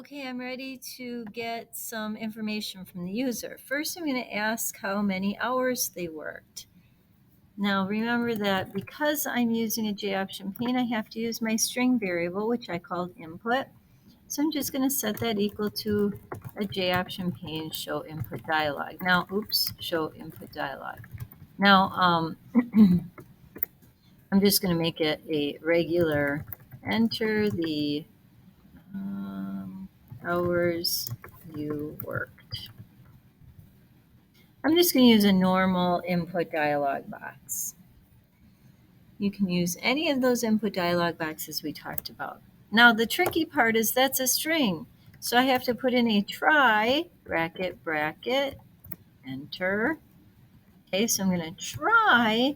Okay, I'm ready to get some information from the user. First, I'm going to ask how many hours they worked. Now, remember that because I'm using a J-option pane, I have to use my string variable, which I called input. So I'm just going to set that equal to a J-option pane show input dialog. Now, show input dialog. Now, I'm just going to make it a regular enter the hours you worked. I'm just going to use a normal input dialog box. You can use any of those input dialog boxes we talked about. Now the tricky part is that's a string. So I have to put in a try, bracket, bracket, enter. Okay, so I'm going to try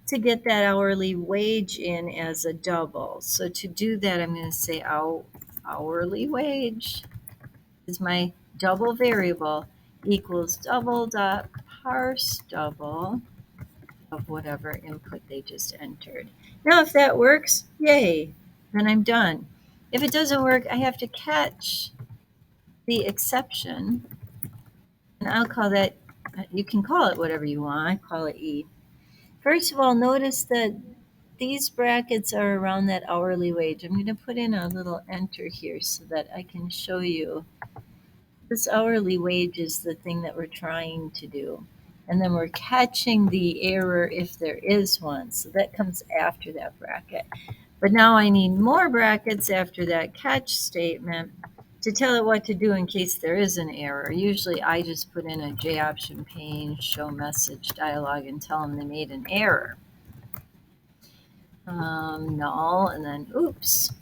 to get that hourly wage in as a double. So to do that, I'm going to say hourly wage is my double variable equals double dot parse double of whatever input they just entered. Now, if that works, yay, then I'm done. If it doesn't work, I have to catch the exception, and I'll call that, you can call it whatever you want, I call it E. First of all, notice that these brackets are around that hourly wage. I'm going to put in a little enter here so that I can show you this hourly wage is the thing that we're trying to do. And then we're catching the error if there is one. So that comes after that bracket. But now I need more brackets after that catch statement to tell it what to do in case there is an error. Usually I just put in a J-option pane, show message dialog, and tell them they made an error. Null, and then oops.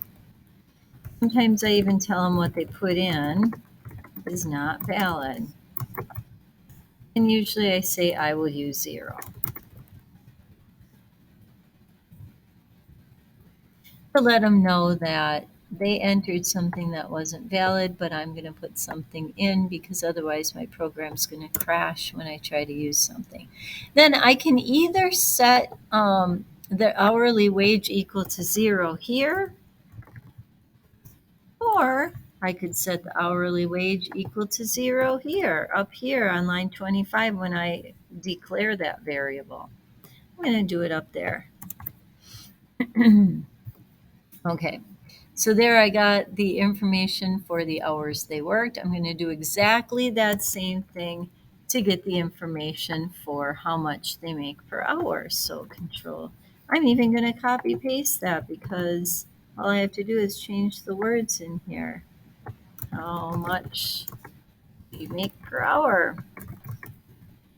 Sometimes I even tell them what they put in is not valid. And usually I say I will use 0. To let them know that they entered something that wasn't valid, but I'm going to put something in because otherwise my program's going to crash when I try to use something. Then I can either set the hourly wage equal to 0 here, or I could set the hourly wage equal to 0 here, up here on line 25 when I declare that variable. I'm going to do it up there. Okay, so there I got the information for the hours they worked. I'm going to do exactly that same thing to get the information for how much they make per hour. So control, I'm even going to copy paste that because all I have to do is change the words in here. How much do you make per hour?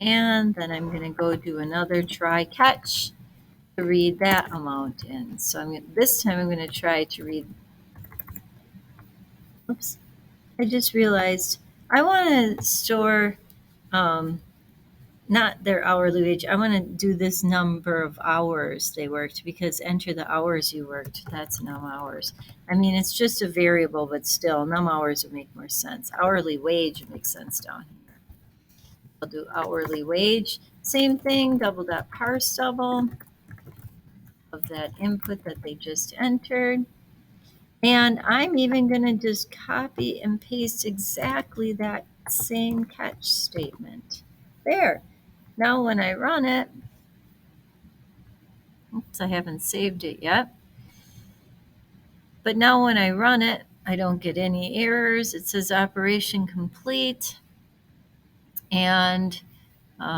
And then I'm going to go do another try catch to read that amount in. So this time I'm going to try to read. Oops, I just realized I want to store not their hourly wage. I want to do this number of hours they worked because enter the hours you worked. That's num hours. I mean, it's just a variable, but still, num hours would make more sense. Hourly wage would make sense down here. I'll do hourly wage. Same thing, double dot parse double of that input that they just entered. And I'm even going to just copy and paste exactly that same catch statement. There. Now when I run it, oops, I haven't saved it yet. But now when I run it, I don't get any errors. It says operation complete. And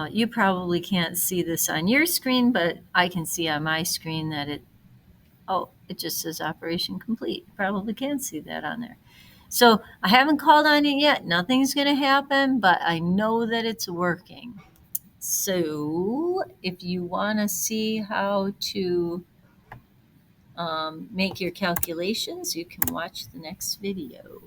you probably can't see this on your screen, but I can see on my screen that it just says operation complete. Probably can't see that on there. So I haven't called on it yet. Nothing's going to happen, but I know that it's working. So if you want to see how to make your calculations, you can watch the next video.